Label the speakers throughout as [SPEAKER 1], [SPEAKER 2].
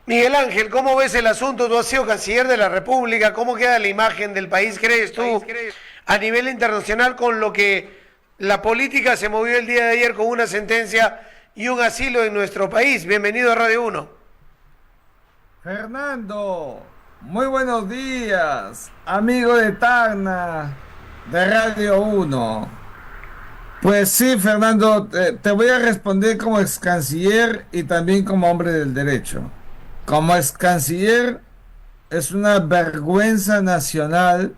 [SPEAKER 1] Miguel Ángel, ¿cómo ves el asunto? Tú has sido canciller de la República. ¿Cómo queda la imagen del país, crees tú, a nivel internacional con lo que la política se movió el día de ayer con una sentencia y un asilo en nuestro país? Bienvenido a Radio Uno.
[SPEAKER 2] Fernando, muy buenos días, amigo de Tacna, de Radio Uno. Pues sí, Fernando, te voy a responder como ex canciller y también como hombre del derecho. Como ex canciller, es una vergüenza nacional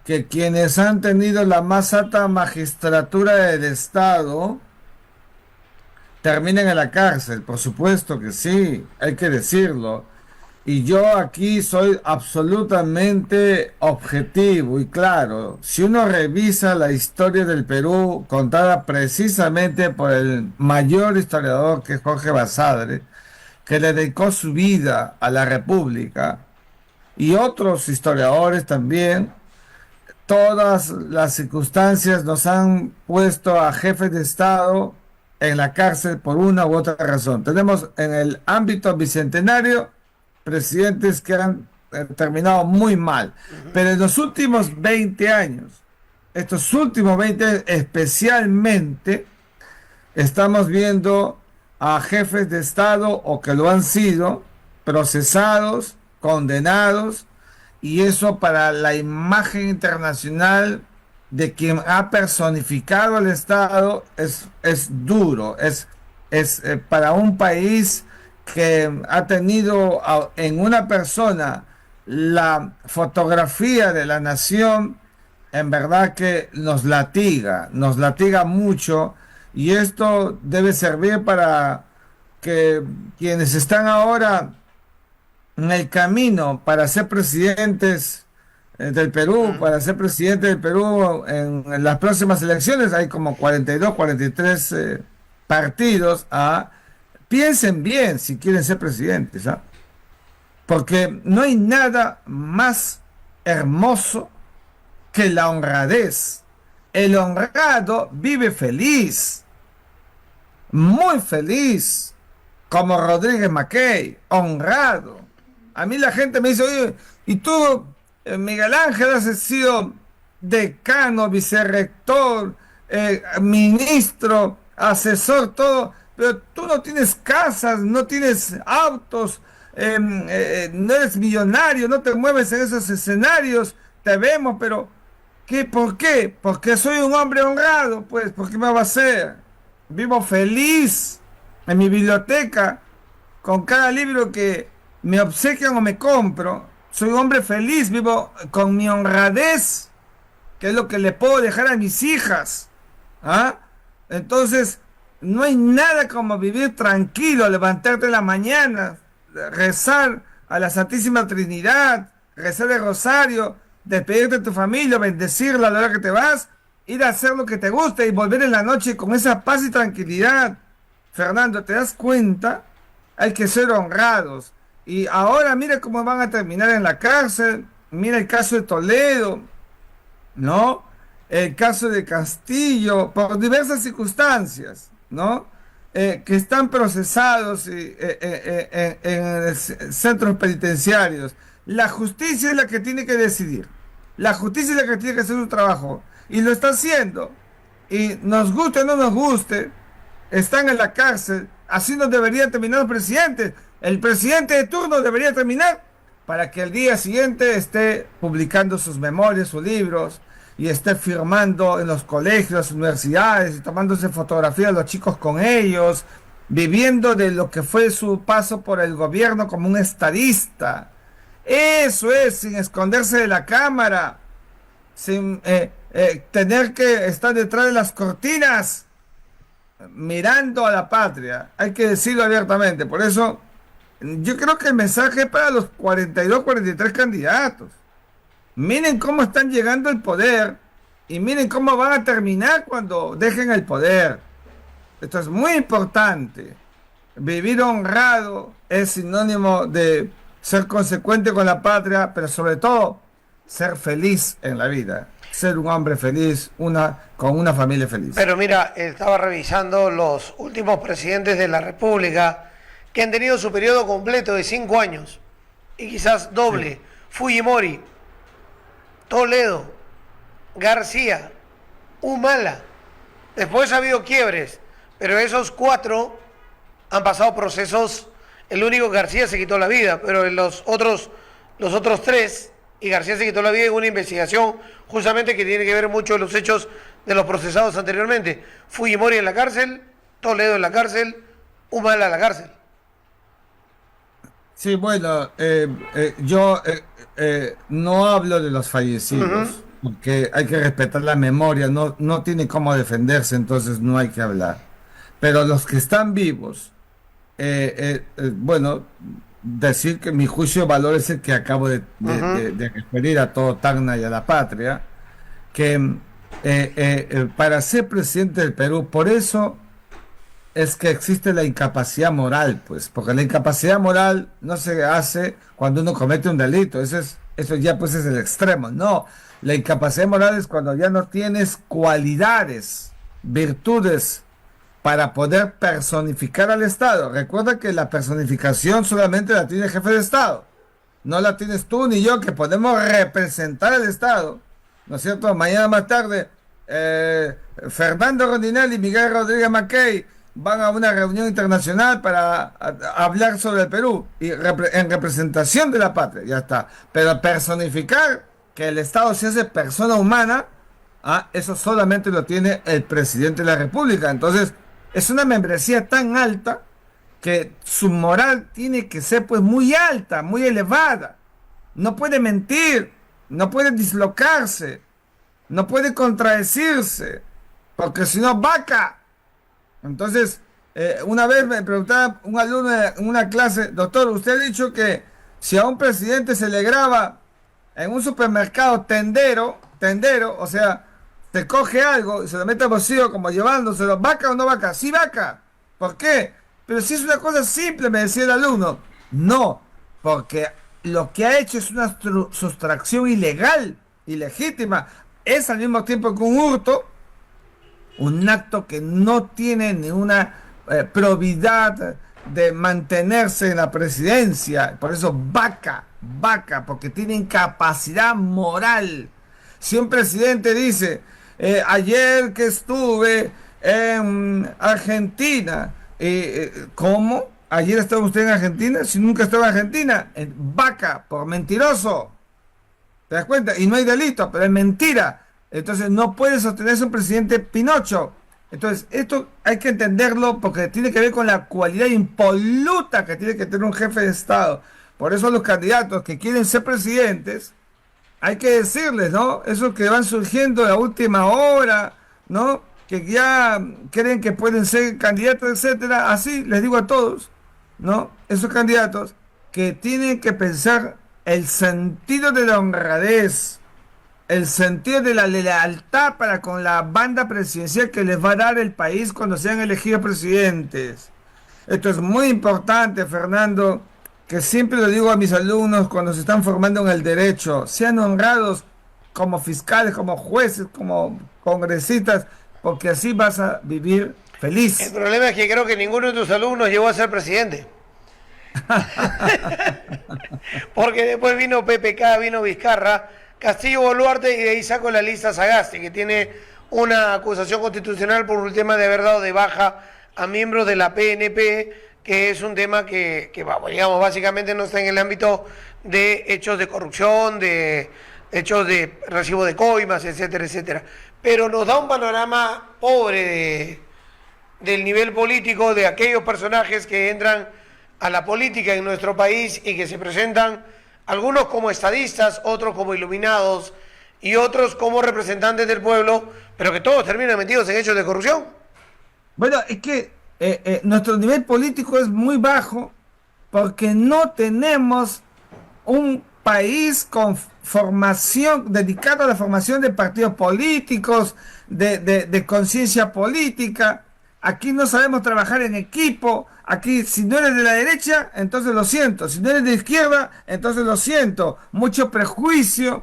[SPEAKER 2] que quienes han tenido la más alta magistratura del Estado terminen en la cárcel. Por supuesto que sí, hay que decirlo. Y yo aquí soy absolutamente objetivo y claro. Si uno revisa la historia del Perú contada precisamente por el mayor historiador que es Jorge Basadre, que le dedicó su vida a la República, y otros historiadores también, todas las circunstancias nos han puesto a jefes de Estado en la cárcel por una u otra razón. Tenemos en el ámbito bicentenario presidentes que han terminado muy mal, pero en los últimos 20 años, estos últimos 20 años especialmente, estamos viendo a jefes de Estado o que lo han sido procesados, condenados, y eso para la imagen internacional de quien ha personificado al Estado es duro, es para un país que ha tenido en una persona la fotografía de la nación, en verdad que nos latiga mucho, y esto debe servir para que quienes están ahora en el camino para ser presidentes del Perú, para ser presidente del Perú en las próximas elecciones, hay como 42, 43 partidos, piensen bien si quieren ser presidentes, ¿ah? Porque no hay nada más hermoso que la honradez. El honrado vive feliz, muy feliz, como Rodríguez Mackey, honrado. A mí la gente me dice, oye, ¿y tú, Miguel Ángel, has sido decano, vicerrector, ministro, asesor, todo, pero tú no tienes casas, no tienes autos, no eres millonario, no te mueves en esos escenarios, te vemos, pero ¿qué? ¿Por qué? Porque soy un hombre honrado, pues, ¿por qué me va a hacer? Vivo feliz en mi biblioteca con cada libro que me obsequian o me compro. Soy un hombre feliz, vivo con mi honradez, que es lo que le puedo dejar a mis hijas. ¿Ah? Entonces, no hay nada como vivir tranquilo, levantarte en la mañana, rezar a la Santísima Trinidad, rezar el rosario, despedirte de tu familia, bendecirla a la hora que te vas, ir a hacer lo que te gusta y volver en la noche con esa paz y tranquilidad. Fernando, ¿te das cuenta? Hay que ser honrados. Y ahora mira cómo van a terminar en la cárcel. Mira el caso de Toledo, ¿no? El caso de Castillo, por diversas circunstancias, ¿no? Que están procesados en centros penitenciarios. La justicia es la que tiene que decidir. La justicia es la que tiene que hacer su trabajo. Y lo está haciendo. Y nos guste o no nos guste, están en la cárcel. Así no deberían terminar los presidentes. El presidente de turno debería terminar para que el día siguiente esté publicando sus memorias, sus libros, y esté firmando en los colegios, las universidades, y tomándose fotografías de los chicos con ellos, viviendo de lo que fue su paso por el gobierno como un estadista. Eso es, sin esconderse de la cámara, sin tener que estar detrás de las cortinas, mirando a la patria. Hay que decirlo abiertamente. Por eso, yo creo que el mensaje es para los 42, 43 candidatos. Miren cómo están llegando al poder y miren cómo van a terminar cuando dejen el poder. Esto es muy importante. Vivir honrado es sinónimo de ser consecuente con la patria, pero sobre todo ser feliz en la vida. Ser un hombre feliz, con una familia feliz.
[SPEAKER 1] Pero mira, estaba revisando los últimos presidentes de la República que han tenido su periodo completo de 5 años y quizás doble.
[SPEAKER 2] Sí.
[SPEAKER 1] Fujimori, Toledo, García, Humala. Después ha habido quiebres, pero esos 4 han pasado procesos. El único García se quitó la vida, pero los otros 3, y García se quitó la vida en una investigación justamente que tiene que ver mucho con los hechos de los procesados anteriormente. Fujimori en la cárcel, Toledo en la cárcel, Humala en la cárcel.
[SPEAKER 2] Sí, bueno, yo no hablo de los
[SPEAKER 1] Ujú.
[SPEAKER 2] fallecidos, porque hay que respetar la memoria, no tiene cómo defenderse, entonces no hay que hablar. Pero los que están vivos, bueno, decir que mi juicio de valor es el que acabo
[SPEAKER 1] Ujú.
[SPEAKER 2] de referir a todo Tacna y a la patria, que para ser presidente del Perú, por eso es que existe la incapacidad moral, pues, porque la incapacidad moral no se hace cuando uno comete un delito, eso ya pues es el extremo, no, la incapacidad moral es cuando ya no tienes cualidades, virtudes para poder personificar al Estado. Recuerda que la personificación solamente la tiene el jefe de Estado, no la tienes tú ni yo que podemos representar al Estado, ¿no es cierto? Mañana más tarde, Fernando Rondinelli y Miguel Rodríguez Mackey van a una reunión internacional para hablar sobre el Perú y en representación de la patria, ya está. Pero personificar que el Estado se hace persona humana, eso solamente lo tiene el presidente de la República. Entonces, es una membresía tan alta que su moral tiene que ser pues muy alta, muy elevada. No puede mentir, no puede dislocarse, no puede contradecirse, porque si no, vaca. Entonces, una vez me preguntaba un alumno en una clase, doctor, usted ha dicho que si a un presidente se le graba en un supermercado tendero, o sea, se coge algo y se lo mete al bolsillo como llevándoselo, ¿vaca o no vaca? Sí, vaca. ¿Por qué? Pero si es una cosa simple, me decía el alumno. No, porque lo que ha hecho es una sustracción ilegal, ilegítima. Es al mismo tiempo que un hurto, un acto que no tiene ninguna probidad de mantenerse en la presidencia. Por eso vaca, porque tiene incapacidad moral. Si un presidente dice, ayer que estuve en Argentina, ¿cómo? ¿Ayer estaba usted en Argentina? Si nunca estaba en Argentina, vaca, por mentiroso. ¿Te das cuenta? Y no hay delito, pero es mentira. Entonces no puede sostenerse un presidente Pinocho. Entonces esto hay que entenderlo porque tiene que ver con la cualidad impoluta que tiene que tener un jefe de Estado. Por eso los candidatos que quieren ser presidentes, hay que decirles, ¿no? Esos que van surgiendo a última hora, ¿no? Que ya creen que pueden ser candidatos, etcétera. Así les digo a todos, ¿no? Esos candidatos que tienen que pensar el sentido de la honradez, el sentido de la lealtad para con la banda presidencial que les va a dar el país cuando sean elegidos presidentes. Esto es muy importante, Fernando, que siempre lo digo a mis alumnos cuando se están formando en el derecho, sean honrados como fiscales, como jueces, como congresistas, porque así vas a vivir
[SPEAKER 1] El
[SPEAKER 2] feliz.
[SPEAKER 1] problema es que creo que ninguno de tus alumnos llegó a ser presidente. Porque después vino PPK, vino Vizcarra, Castillo Boluarte y de ahí saco la lista Sagasti, que tiene una acusación constitucional por un tema de haber dado de baja a miembros de la PNP, que es un tema que vamos, digamos, básicamente no está en el ámbito de hechos de corrupción, de hechos de recibo de coimas, etcétera, etcétera. Pero nos da un panorama pobre del nivel político de aquellos personajes que entran a la política en nuestro país y que se presentan algunos como estadistas, otros como iluminados y otros como representantes del pueblo, pero que todos terminan metidos en hechos de corrupción.
[SPEAKER 2] Bueno, es que nuestro nivel político es muy bajo porque no tenemos un país con formación, dedicado a la formación de partidos políticos, de conciencia política. Aquí no sabemos trabajar en equipo. Aquí, si no eres de la derecha, entonces lo siento. Si no eres de izquierda, entonces lo siento. Mucho prejuicio.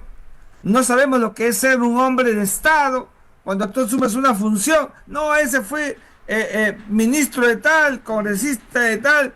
[SPEAKER 2] No sabemos lo que es ser un hombre de Estado. Cuando tú asumes una función, no, ese fue ministro de tal, congresista de tal.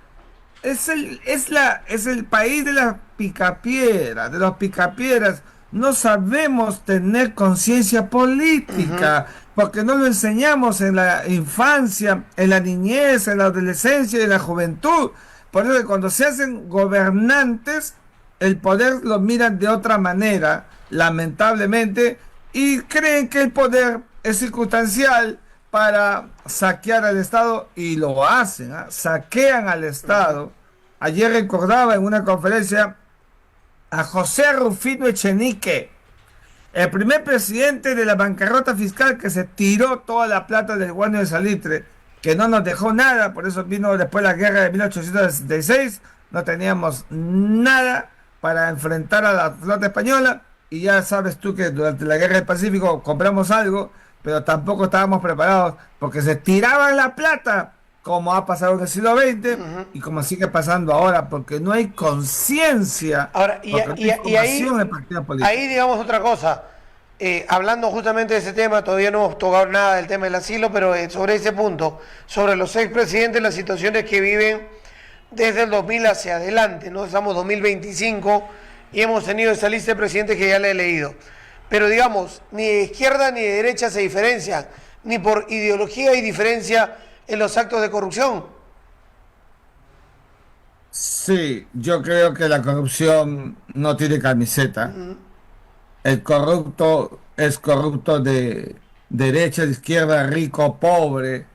[SPEAKER 2] es el país de las picapiedras, de los picapiedras. No sabemos tener conciencia
[SPEAKER 1] Ujú.
[SPEAKER 2] política, porque no lo enseñamos en la infancia, en la niñez, en la adolescencia y en la juventud. Por eso que cuando se hacen gobernantes, el poder lo miran de otra manera, lamentablemente, y creen que el poder es circunstancial para saquear al Estado y lo hacen, ¿ah? Saquean al Estado. Ayer recordaba en una conferencia a José Rufino Echenique, el primer presidente de la bancarrota fiscal que se tiró toda la plata del guano de salitre, que no nos dejó nada, por eso vino después la guerra de 1866, no teníamos nada para enfrentar a la flota española, y ya sabes tú que durante la guerra del Pacífico compramos algo, pero tampoco estábamos preparados, porque se tiraban la plata, como ha pasado en el siglo XX,
[SPEAKER 1] Ujú.
[SPEAKER 2] y como sigue pasando ahora, porque no hay conciencia,
[SPEAKER 1] Ahora,
[SPEAKER 2] porque no hay
[SPEAKER 1] y
[SPEAKER 2] formación en partido político.
[SPEAKER 1] ahí digamos otra cosa. Hablando justamente de ese tema, todavía no hemos tocado nada del tema del asilo, pero sobre ese punto, sobre los expresidentes, las situaciones que viven desde el 2000 hacia adelante, ¿no? Estamos 2025 y hemos tenido esa lista de presidentes que ya le he leído. Pero digamos, ni de izquierda ni de derecha se diferencian, ni por ideología hay diferencia en los actos de corrupción.
[SPEAKER 2] Sí, yo creo que la corrupción no tiene camiseta. El corrupto es corrupto de derecha, de izquierda, rico, pobre,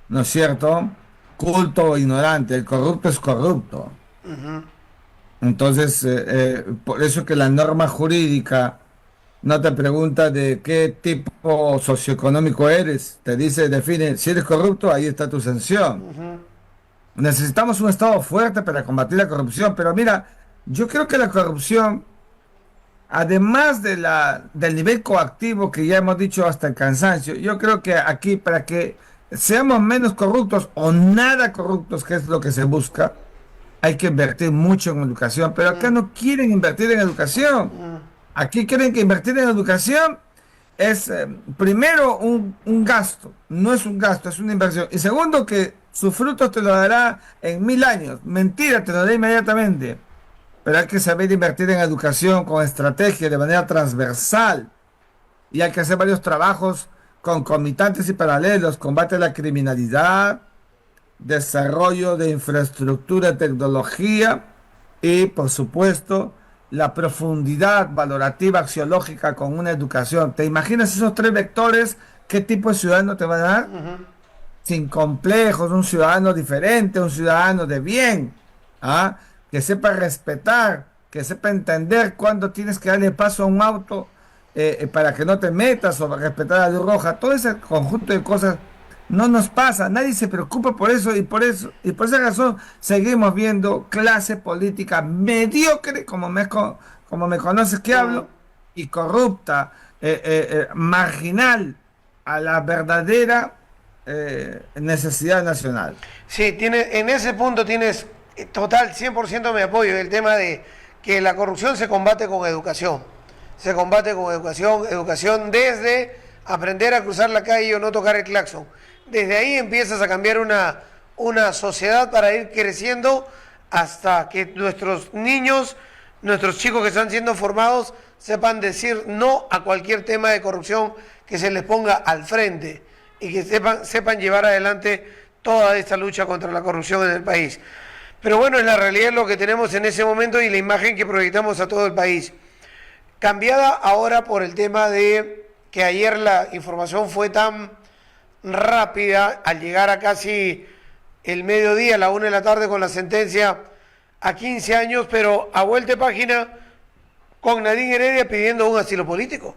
[SPEAKER 2] ¿no es cierto? Culto o ignorante. El corrupto es corrupto. Entonces, por eso que la norma jurídica no te pregunta de qué tipo socioeconómico eres. Te dice, define, si eres corrupto, ahí está tu sanción. Necesitamos un Estado fuerte para combatir la corrupción, pero mira, yo creo que la corrupción, además del nivel coactivo que ya hemos dicho hasta el cansancio, yo creo que aquí para que seamos menos corruptos o nada corruptos, que es lo que se busca, hay que invertir mucho en educación, pero acá no quieren invertir en educación. Aquí creen que invertir en educación es, primero, un gasto, no es un gasto, es una inversión. Y segundo, que sus frutos te lo dará en 1000 años. Mentira, te lo da inmediatamente. Pero hay que saber invertir en educación con estrategia, de manera transversal. Y hay que hacer varios trabajos concomitantes y paralelos. Combate a la criminalidad, desarrollo de infraestructura, tecnología y, por supuesto, la profundidad valorativa axiológica con una educación. ¿Te imaginas esos tres vectores? ¿Qué tipo de ciudadano te va a dar? Sin complejos, un ciudadano diferente, un ciudadano de bien, ¿ah? Que sepa respetar, que sepa entender cuándo tienes que darle paso a un auto, para que no te metas, o respetar la luz roja. Todo ese conjunto de cosas no nos pasa, nadie se preocupa por eso, y por esa razón seguimos viendo clase política mediocre, como me conoces que hablo, y corrupta, marginal a la verdadera necesidad nacional.
[SPEAKER 1] Sí, en ese punto tienes total 100% mi apoyo. El tema de que la corrupción se combate con educación. Se combate con educación, educación desde aprender a cruzar la calle o no tocar el claxon. Desde ahí empiezas a cambiar una sociedad para ir creciendo hasta que nuestros niños, nuestros chicos que están siendo formados, sepan decir no a cualquier tema de corrupción que se les ponga al frente y que sepan llevar adelante toda esta lucha contra la corrupción en el país. Pero bueno, es la realidad lo que tenemos en ese momento y la imagen que proyectamos a todo el país. Cambiada ahora por el tema de que ayer la información fue tan rápida al llegar a casi el mediodía, a la 1 de la tarde, con la sentencia a 15 años, pero a vuelta de página con Nadine Heredia pidiendo un asilo político.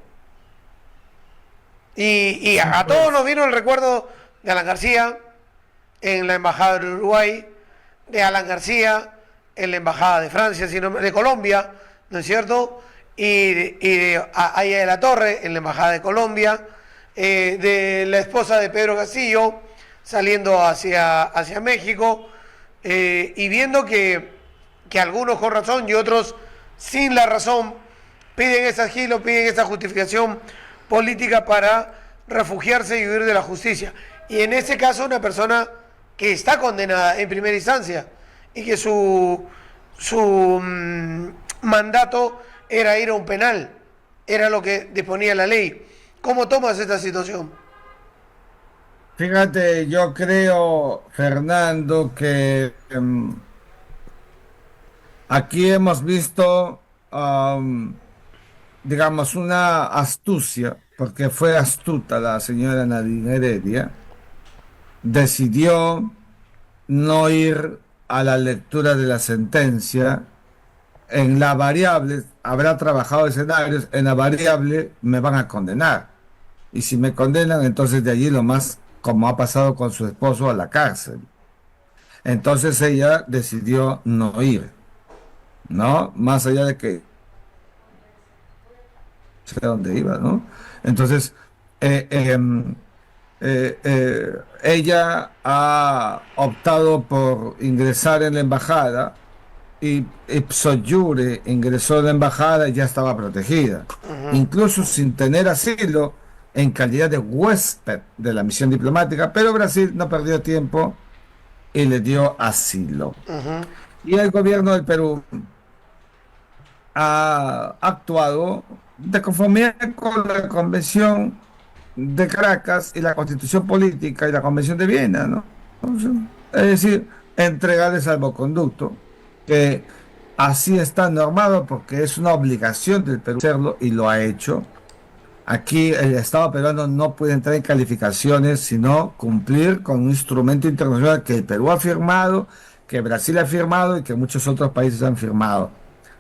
[SPEAKER 1] Y
[SPEAKER 2] Sí,
[SPEAKER 1] a todos nos
[SPEAKER 2] pues.
[SPEAKER 1] vino el recuerdo de Alan García en la Embajada de Uruguay, de Alan García en la Embajada de Francia, de Colombia, ¿no es cierto? Y de Aya de la Torre en la Embajada de Colombia, de la esposa de Pedro Castillo saliendo hacia México, y viendo que algunos con razón y otros sin la razón piden ese asilo, piden esa justificación política para refugiarse y huir de la justicia. Y en ese caso una persona que está condenada en primera instancia y que su mandato era ir a un penal, era lo que disponía la ley. ¿Cómo tomas esta situación?
[SPEAKER 2] Fíjate, yo creo, Fernando, que aquí hemos visto, digamos, una astucia, porque fue astuta la señora Nadine Heredia, decidió no ir a la lectura de la sentencia. En la variable, habrá trabajado escenarios, en la variable me van a condenar. Y si me condenan, entonces de allí lo más, como ha pasado con su esposo, a la cárcel. Entonces ella decidió no ir, ¿no? Más allá de que no sé dónde iba, ¿no? Entonces, eh, em, ella ha optado por ingresar en la embajada y ipso iure ingresó a la embajada y ya estaba protegida, incluso sin tener asilo en calidad de huésped de la misión diplomática, pero Brasil no perdió tiempo y le dio asilo. Y el gobierno del Perú ha actuado de conformidad con la Convención de Caracas y la Constitución Política y la Convención de Viena, ¿no? Es decir, entregar el salvoconducto, que así está normado porque es una obligación del Perú hacerlo y lo ha hecho. Aquí el Estado peruano no puede entrar en calificaciones, sino cumplir con un instrumento internacional que el Perú ha firmado, que Brasil ha firmado y que muchos otros países han firmado.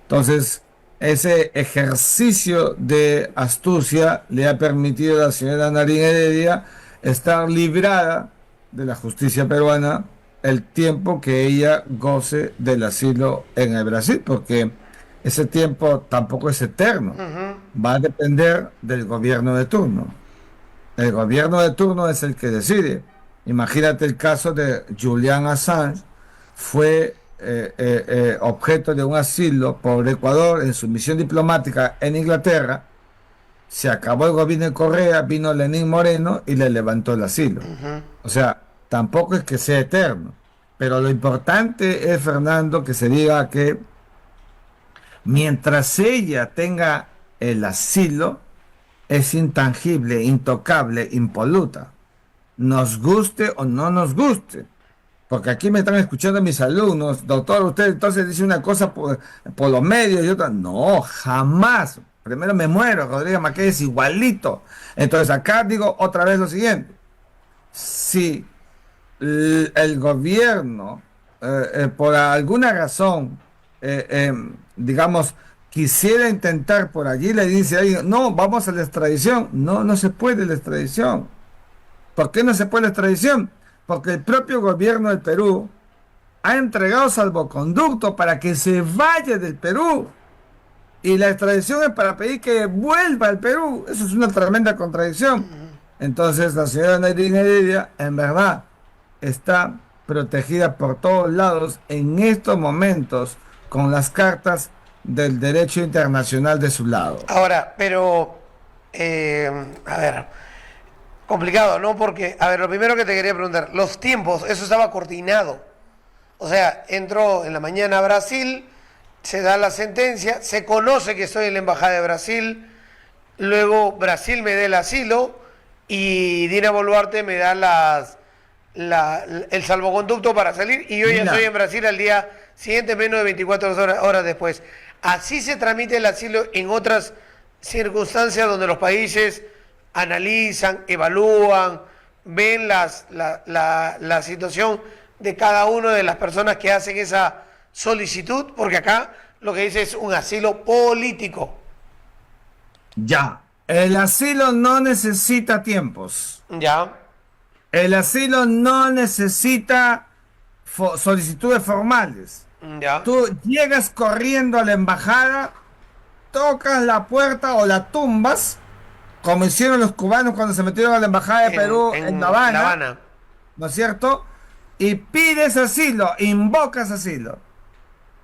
[SPEAKER 2] Entonces, ese ejercicio de astucia le ha permitido a la señora Nadine Heredia estar librada de la justicia peruana el tiempo que ella goce del asilo en el Brasil, porque ese tiempo tampoco es eterno, va a depender del gobierno de turno. El gobierno de turno es el que decide. Imagínate el caso de Julian Assange, fue objeto de un asilo por Ecuador en su misión diplomática en Inglaterra. Se acabó el gobierno de Correa, vino Lenín Moreno y le levantó el asilo. O sea, tampoco es que sea eterno, pero lo importante es, Fernando, que se diga que mientras ella tenga el asilo, es intangible, intocable, impoluta, nos guste o no nos guste. Porque aquí me están escuchando mis alumnos, doctor, usted entonces dice una cosa por los medios y otra. No, jamás. Primero me muero, Rodríguez Maqueda es igualito. Entonces acá digo otra vez lo siguiente. Si el gobierno, por alguna razón, digamos, quisiera intentar por allí, le dice a alguien, no, vamos a la extradición. No, no se puede la extradición. ¿Por qué no se puede la extradición? Porque el propio gobierno del Perú ha entregado salvoconducto para que se vaya del Perú. Y la extradición es para pedir que vuelva al Perú. Eso es una tremenda contradicción. Entonces la señora Nadine Heredia, en verdad, está protegida por todos lados en estos momentos con las cartas del derecho internacional de su lado.
[SPEAKER 1] Ahora, pero, a ver, complicado, ¿no? Porque, a ver, lo primero que te quería preguntar, los tiempos, eso estaba coordinado. O sea, entró en la mañana a Brasil, se da la sentencia, se conoce que estoy en la embajada de Brasil, luego Brasil me da el asilo y Dina Boluarte me da el salvoconducto para salir y yo ya estoy en Brasil al día siguiente, menos de 24 horas después. Así se tramita el asilo en otras circunstancias donde los países analizan, evalúan, ven la situación de cada una de las personas que hacen esa solicitud, porque acá lo que dice es un asilo político.
[SPEAKER 2] Ya, el asilo no necesita tiempos.
[SPEAKER 1] Ya.
[SPEAKER 2] El asilo no necesita solicitudes formales.
[SPEAKER 1] Ya.
[SPEAKER 2] Tú llegas corriendo a la embajada, tocas la puerta o la tumbas, como hicieron los cubanos cuando se metieron a la embajada de Perú en La Habana, ¿no es cierto? Y pides asilo, invocas asilo.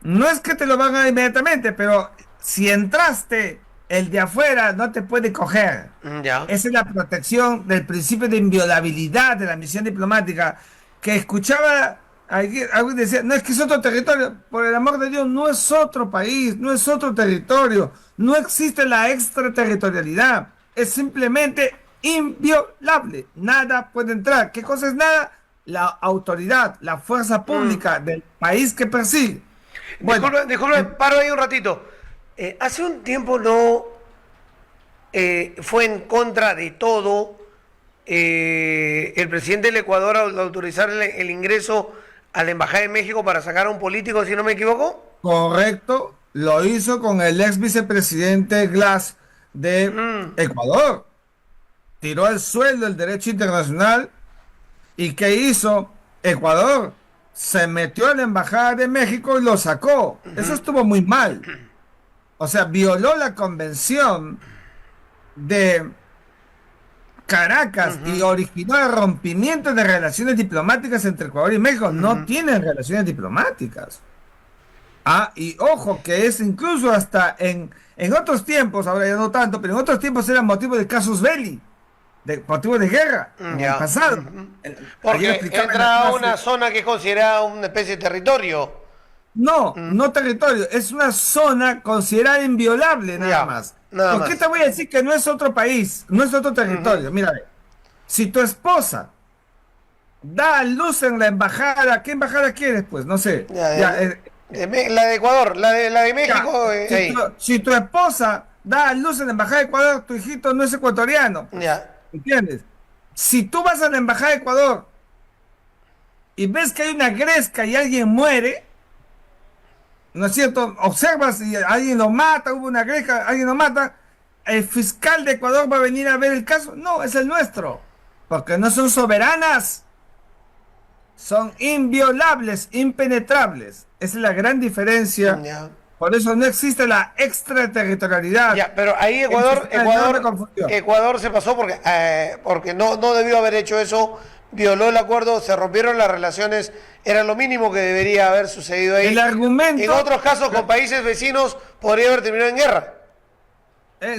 [SPEAKER 2] No es que te lo van a dar inmediatamente, pero si entraste, el de afuera no te puede coger.
[SPEAKER 1] Ya.
[SPEAKER 2] Esa es la protección del principio de inviolabilidad de la misión diplomática que escuchaba Alguien decía, no es que es otro territorio. Por el amor de Dios, no es otro país, no es otro territorio. No existe la extraterritorialidad. Es simplemente inviolable. Nada puede entrar. ¿Qué cosa es nada? La autoridad, la fuerza pública del país que persigue. Bueno,
[SPEAKER 1] Disculpe, paro ahí un ratito. Hace un tiempo no fue en contra de todo el presidente del Ecuador al autorizar el ingreso a la Embajada de México para sacar a un político, si no me equivoco.
[SPEAKER 2] correcto, lo hizo con el ex vicepresidente Glass de Ecuador. Tiró al suelo el derecho internacional. ¿Y qué hizo Ecuador? Se metió a la Embajada de México y lo sacó. Eso estuvo muy mal. O sea, violó la convención de Caracas y originó el rompimiento de relaciones diplomáticas entre Ecuador y México. No tienen relaciones diplomáticas. Ah, y ojo, que es incluso hasta en otros tiempos, ahora ya no tanto, pero en otros tiempos era motivo de casus belli, de motivo de guerra, en el pasado.
[SPEAKER 1] Porque
[SPEAKER 2] Ayer explicaba en la
[SPEAKER 1] entra a
[SPEAKER 2] clase.
[SPEAKER 1] una zona que es considerada una especie de territorio.
[SPEAKER 2] No, no territorio, es una zona considerada inviolable nada
[SPEAKER 1] Ya,
[SPEAKER 2] más.
[SPEAKER 1] nada
[SPEAKER 2] ¿Por
[SPEAKER 1] más.
[SPEAKER 2] qué te voy a decir que no es otro país, no es otro territorio? Mira, ve, si tu esposa da a luz en la embajada, ¿qué embajada quieres? Pues no sé.
[SPEAKER 1] Ya,
[SPEAKER 2] Ya,
[SPEAKER 1] la de Ecuador, la de México,
[SPEAKER 2] ya,
[SPEAKER 1] ahí.
[SPEAKER 2] si tu esposa da a luz en la embajada de Ecuador, tu hijito no es ecuatoriano,
[SPEAKER 1] Ya.
[SPEAKER 2] ¿entiendes? Si tú vas a la embajada de Ecuador y ves que hay una gresca y alguien muere, ¿no es cierto? Observas y alguien lo mata, hubo una gresca, alguien lo mata, ¿el fiscal de Ecuador va a venir a ver el caso? No, es el nuestro, porque no son soberanas, son inviolables, impenetrables. Esa es la gran diferencia.
[SPEAKER 1] Ya.
[SPEAKER 2] Por eso no existe la extraterritorialidad.
[SPEAKER 1] Ya, pero ahí
[SPEAKER 2] Esa es la enorme confusión.
[SPEAKER 1] Ecuador se pasó porque no debió haber hecho eso, violó el acuerdo, se rompieron las relaciones, era lo mínimo que debería haber sucedido ahí.
[SPEAKER 2] El argumento...
[SPEAKER 1] En otros casos, con países vecinos, podría haber terminado en guerra.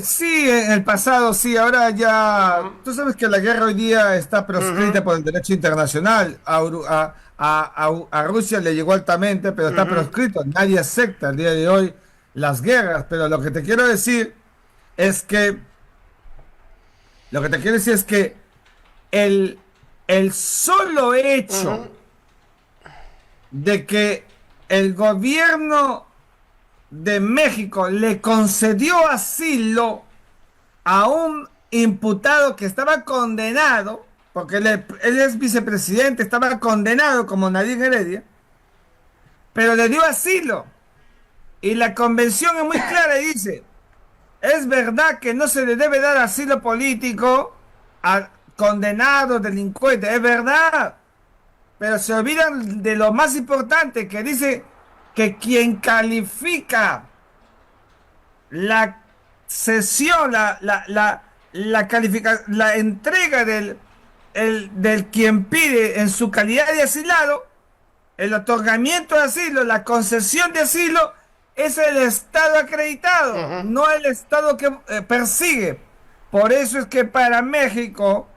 [SPEAKER 2] Sí, en el pasado sí, ahora ya... Tú sabes que la guerra hoy día está proscrita por el derecho internacional. A Rusia le llegó altamente, pero está proscrito. Nadie acepta el día de hoy las guerras. Pero lo que te quiero decir es que... Lo que te quiero decir es que el solo hecho de que el gobierno de México le concedió asilo a un imputado que estaba condenado, porque él es vicepresidente, estaba condenado como Nadine Heredia, pero le dio asilo. Y la convención es muy clara y dice, es verdad que no se le debe dar asilo político a condenados, delincuentes, es verdad, pero se olvidan de lo más importante, que dice que quien califica la cesión, la entrega del quien pide en su calidad de asilado, el otorgamiento de asilo, la concesión de asilo, es el Estado acreditado, no el Estado que persigue. Por eso es que para México,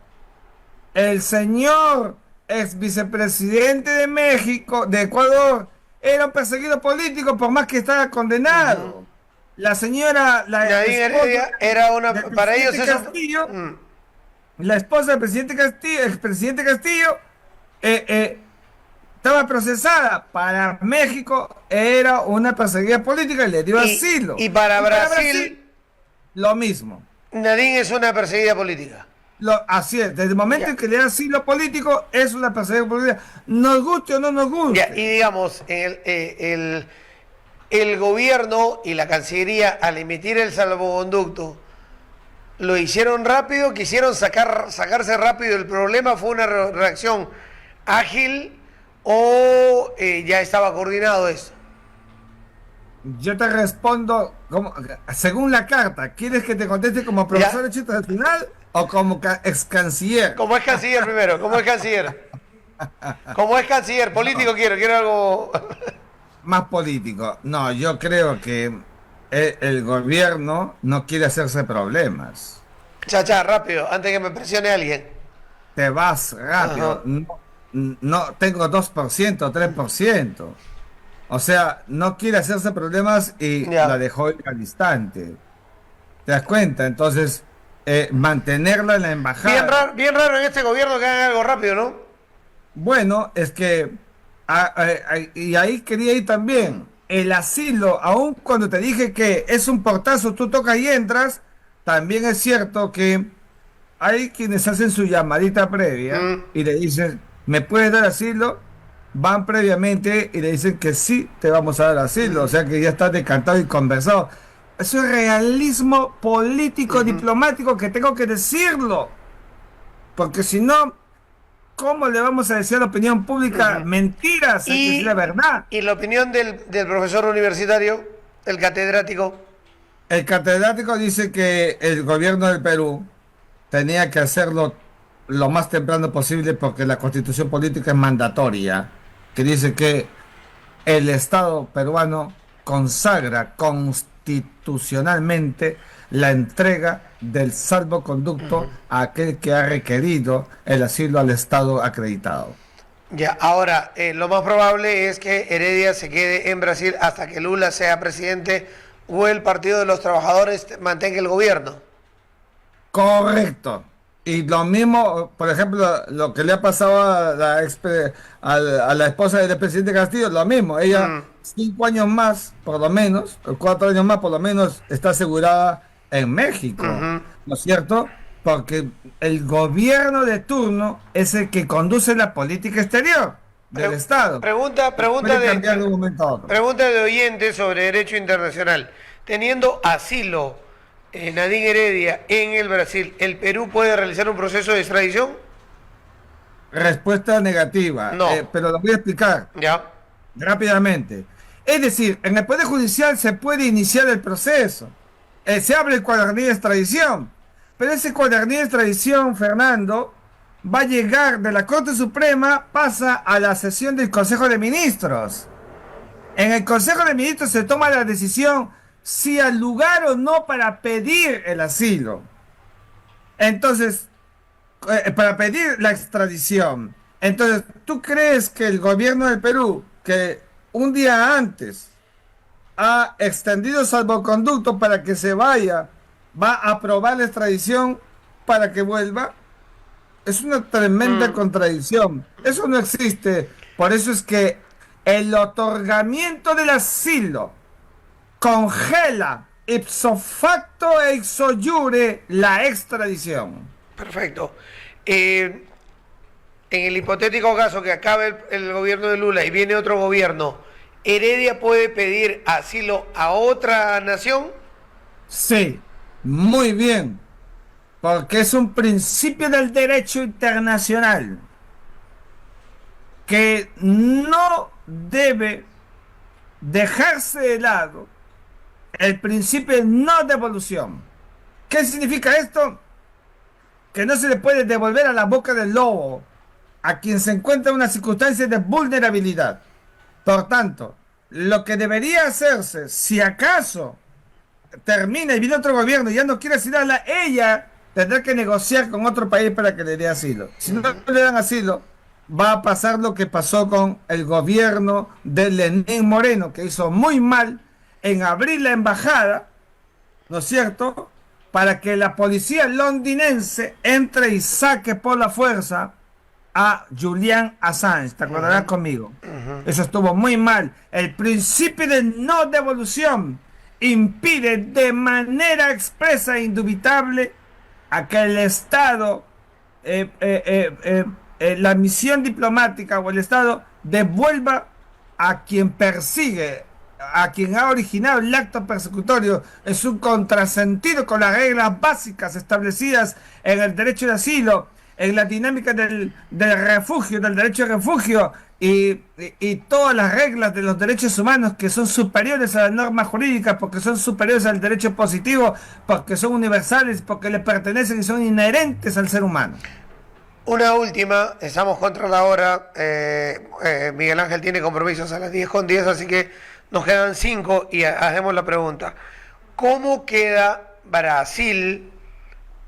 [SPEAKER 2] el señor ex vicepresidente de México, de Ecuador, era un perseguido político por más que estaba condenado. La señora,
[SPEAKER 1] Nadine Heredia era una, para ellos eso...
[SPEAKER 2] Castillo, la esposa del presidente Castillo, expresidente Castillo, estaba procesada. Para México era una perseguida política y le dio asilo.
[SPEAKER 1] Y para Brasil,
[SPEAKER 2] lo mismo.
[SPEAKER 1] Nadine es una perseguida política.
[SPEAKER 2] Así es, desde el momento en que le da asilo político, es una persecución política. Nos guste o no nos guste.
[SPEAKER 1] Ya, y digamos, el gobierno y la Cancillería, al emitir el salvoconducto, lo hicieron rápido, quisieron sacarse rápido el problema, fue una reacción ágil o ya estaba coordinado eso.
[SPEAKER 2] Yo te respondo según la carta. ¿Quieres que te conteste como profesor de chistes al final o como ex canciller?
[SPEAKER 1] Como es canciller primero, como es canciller. Como es canciller, político quiero algo...
[SPEAKER 2] Más político. No, yo creo que el gobierno no quiere hacerse problemas.
[SPEAKER 1] Chacha, rápido, antes que me presione alguien.
[SPEAKER 2] Te vas rápido. no tengo 2%, 3%. O sea, no quiere hacerse problemas y la
[SPEAKER 1] Ya.
[SPEAKER 2] dejó ir al instante. ¿Te das cuenta? Entonces, mantenerla en la embajada.
[SPEAKER 1] Bien raro en este gobierno que hagan algo rápido, ¿no?
[SPEAKER 2] Bueno, es que, y ahí quería ir también, el asilo, aun cuando te dije que es un portazo, tú tocas y entras, también es cierto que hay quienes hacen su llamadita previa
[SPEAKER 1] Mm,
[SPEAKER 2] y le dicen, ¿me puedes dar asilo? Van previamente y le dicen que sí, te vamos a dar asilo, o sea que ya está decantado y conversado. Eso es realismo político,
[SPEAKER 1] ujú,
[SPEAKER 2] diplomático, que tengo que decirlo, porque si no... ¿Cómo le vamos a decir a la opinión pública
[SPEAKER 1] ujú.
[SPEAKER 2] mentiras? Hay que decir la
[SPEAKER 1] Y,
[SPEAKER 2] verdad.
[SPEAKER 1] y la opinión del profesor universitario, el catedrático.
[SPEAKER 2] El catedrático dice que el gobierno del Perú tenía que hacerlo lo más temprano posible porque la constitución política es mandatoria, que dice que el Estado peruano consagra constitucionalmente la entrega del salvoconducto a aquel que ha requerido el asilo al Estado acreditado.
[SPEAKER 1] Ya, ahora, lo más probable es que Heredia se quede en Brasil hasta que Lula sea presidente o el Partido de los Trabajadores mantenga el gobierno.
[SPEAKER 2] Correcto. Y lo mismo, por ejemplo, lo que le ha pasado a a la esposa del presidente Castillo, lo mismo. Ella,
[SPEAKER 1] Mm,
[SPEAKER 2] 5 años más, por lo menos, o 4 años más, por lo menos, está asegurada en México.
[SPEAKER 1] ujú.
[SPEAKER 2] ¿No es cierto? Porque el gobierno de turno es el que conduce la política exterior del
[SPEAKER 1] Pre-
[SPEAKER 2] Estado.
[SPEAKER 1] pregunta,
[SPEAKER 2] Y puede cambiar de un momento a otro.
[SPEAKER 1] pregunta de oyente sobre derecho internacional. Teniendo asilo Nadine Heredia en el Brasil, ¿el Perú puede realizar un proceso de extradición?
[SPEAKER 2] Respuesta negativa,
[SPEAKER 1] No.
[SPEAKER 2] pero lo voy a explicar.
[SPEAKER 1] Ya.
[SPEAKER 2] Rápidamente. Es decir, en el Poder Judicial se puede iniciar el proceso. Se abre el cuadernillo de extradición. Pero ese cuadernillo de extradición, Fernando, va a llegar de la Corte Suprema, pasa a la sesión del Consejo de Ministros. En el Consejo de Ministros se toma la decisión si al lugar o no para pedir el asilo. Entonces, para pedir la extradición. Entonces, ¿tú crees que el gobierno del Perú, que un día antes ha extendido salvoconducto para que se vaya, va a aprobar la extradición para que vuelva? Es una tremenda
[SPEAKER 1] Mm,
[SPEAKER 2] contradicción. Eso no existe. Por eso es que el otorgamiento del asilo congela ipso facto e ipso iure la extradición.
[SPEAKER 1] perfecto. En el hipotético caso que acabe el gobierno de Lula y viene otro gobierno, ¿Heredia puede pedir asilo a otra nación?
[SPEAKER 2] Sí, muy bien, porque es un principio del derecho internacional que no debe dejarse de lado el principio de no devolución. ¿Qué significa esto? Que no se le puede devolver a la boca del lobo a quien se encuentra en una circunstancia de vulnerabilidad. Por tanto, lo que debería hacerse, si acaso termina y viene otro gobierno y ya no quiere asilarla, ella tendrá que negociar con otro país para que le dé asilo. Si no le dan asilo, va a pasar lo que pasó con el gobierno de Lenín Moreno, que hizo muy mal en abrir la embajada, ¿no es cierto?, para que la policía londinense entre y saque por la fuerza a Julian Assange. ¿Te acordarás conmigo? Eso estuvo muy mal. El principio de no devolución impide de manera expresa e indubitable a que el Estado, la misión diplomática o el Estado devuelva a quien persigue, a quien ha originado el acto persecutorio. Es un contrasentido con las reglas básicas establecidas en el derecho de asilo, en la dinámica del refugio, del derecho de refugio y todas las reglas de los derechos humanos que son superiores a las normas jurídicas porque son superiores al derecho positivo, porque son universales, porque le pertenecen y son inherentes al ser humano.
[SPEAKER 1] Una última, estamos contra la hora. Miguel Ángel tiene compromisos a las 10:10, así que nos quedan 5 y hacemos la pregunta. ¿Cómo queda Brasil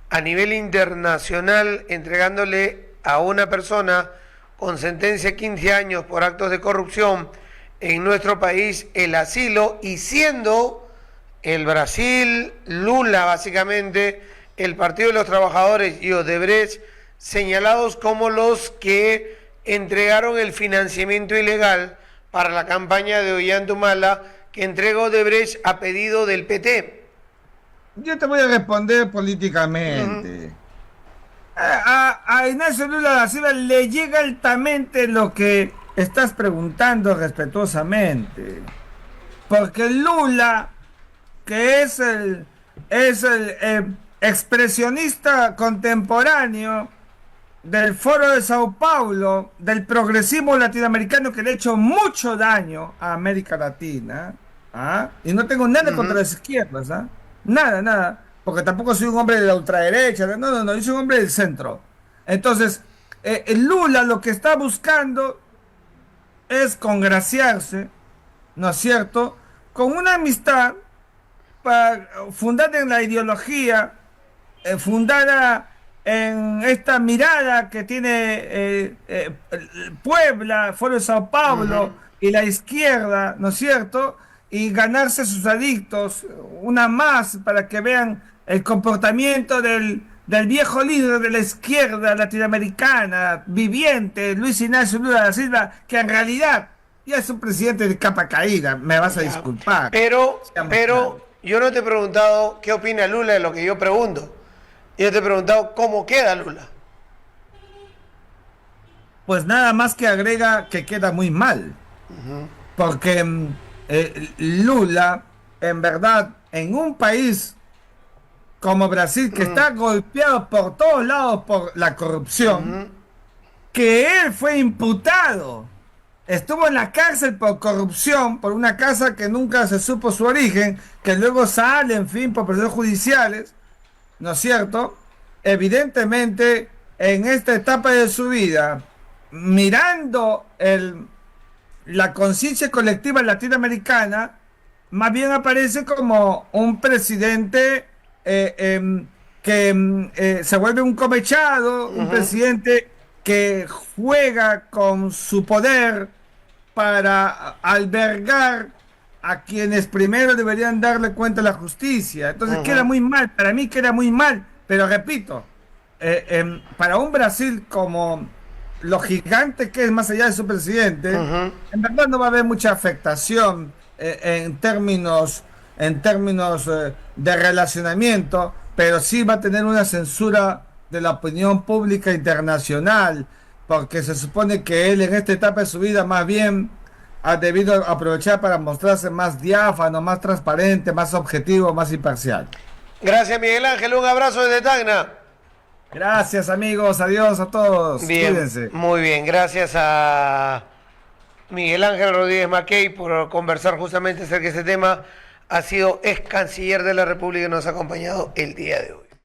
[SPEAKER 1] a nivel internacional entregándole a una persona con sentencia de 15 años por actos de corrupción en nuestro país el asilo, y siendo el Brasil, Lula básicamente, el Partido de los Trabajadores y Odebrecht señalados como los que entregaron el financiamiento ilegal para la campaña de Ollanta que entregó Odebrecht a pedido del PT.
[SPEAKER 2] Yo te voy a responder políticamente. A Ignacio Lula da Silva le llega altamente lo que estás preguntando respetuosamente. Porque Lula, que es el expresionista contemporáneo del Foro de Sao Paulo, del progresismo latinoamericano que le ha hecho mucho daño a América Latina, y no tengo nada contra las izquierdas, nada, porque tampoco soy un hombre de la ultraderecha, no, yo soy un hombre del centro. Entonces, Lula lo que está buscando es congraciarse, ¿no es cierto?, con una amistad fundada en la ideología, fundada en esta mirada que tiene Puebla, Foro de Sao Paulo y la izquierda, ¿no es cierto?, y ganarse sus adictos, una más para que vean el comportamiento del viejo líder de la izquierda latinoamericana, viviente, Luis Ignacio Lula da Silva, que en realidad ya es un presidente de capa caída, me vas a disculpar.
[SPEAKER 1] Pero yo no te he preguntado qué opina Lula de lo que yo pregunto. Yo te he preguntado cómo queda Lula.
[SPEAKER 2] Pues nada más que agrega que queda muy mal. Porque Lula, en verdad, en un país como Brasil, que está golpeado por todos lados por la corrupción, que él fue imputado, estuvo en la cárcel por corrupción, por una casa que nunca se supo su origen, que luego sale, en fin, por procesos judiciales, ¿no es cierto? Evidentemente, en esta etapa de su vida, mirando la conciencia colectiva latinoamericana, más bien aparece como un presidente que se vuelve un comechado, un presidente que juega con su poder para albergar a quienes primero deberían darle cuenta a la justicia. Entonces queda muy mal, para mí queda muy mal, pero repito, para un Brasil como lo gigante que es más allá de su presidente, en verdad no va a haber mucha afectación en términos de relacionamiento, pero sí va a tener una censura de la opinión pública internacional, porque se supone que él en esta etapa de su vida más bien ha debido aprovechar para mostrarse más diáfano, más transparente, más objetivo, más imparcial.
[SPEAKER 1] Gracias, Miguel Ángel, un abrazo desde Tacna.
[SPEAKER 2] Gracias, amigos, adiós a todos.
[SPEAKER 1] Bien,
[SPEAKER 2] cuídense.
[SPEAKER 1] muy bien, gracias a Miguel Ángel Rodríguez Mackey por conversar justamente acerca de este tema. Ha sido ex canciller de la República y nos ha acompañado el día de hoy.